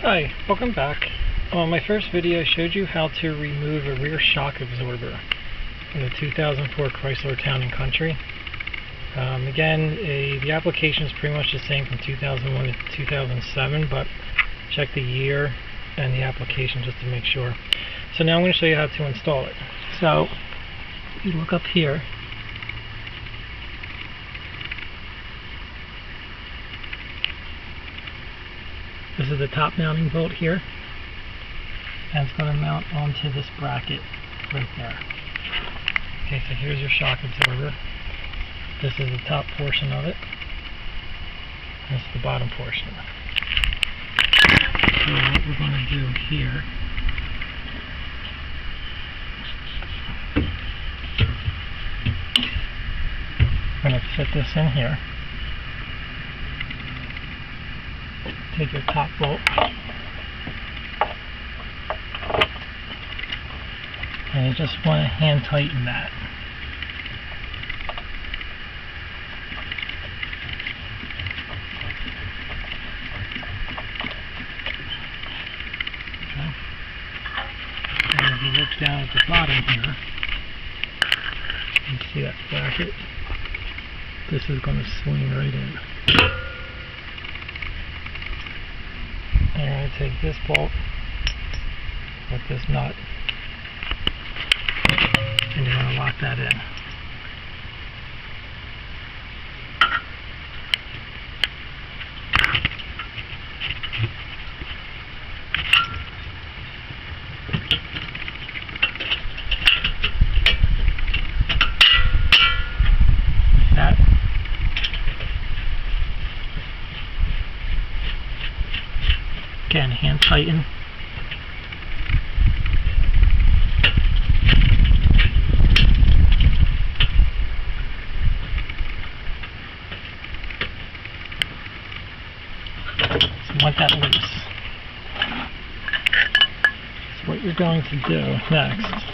Hi, welcome back. On my first video I showed you how to remove a rear shock absorber in the 2004 Chrysler Town & Country. The application is pretty much the same from 2001 to 2007, but check the year and the application just to make sure. So now I'm going to show you how to install it. So if you look up here, this is the top mounting bolt here, and it's going to mount onto this bracket right there. Okay, so here's your shock absorber. This is the top portion of it. This is the bottom portion. So what we're going to do here we're going to fit this in here. Take your top bolt and you just want to hand tighten that. Okay. And if you look down at the bottom here, you see that bracket? This is going to swing right in. And you're going to take this bolt with this nut and you're going to lock that in. Like that. Again, hand tighten. So want that loose. So what you're going to do next,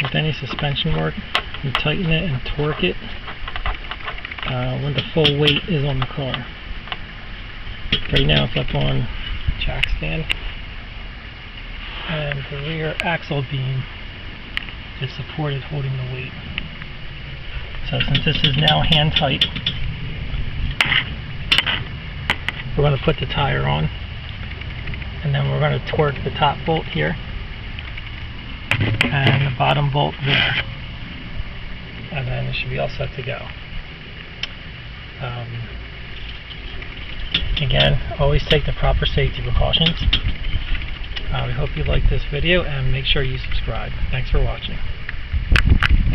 with any suspension work, you tighten it and torque it when the full weight is on the car. Right now it's up on jack stand, and the rear axle beam is supported holding the weight. So since this is now hand tight, we're going to put the tire on, and then we're going to torque the top bolt here and the bottom bolt there, and then it should be all set to go. Again, always take the proper safety precautions. We hope you liked this video and make sure you subscribe. Thanks for watching.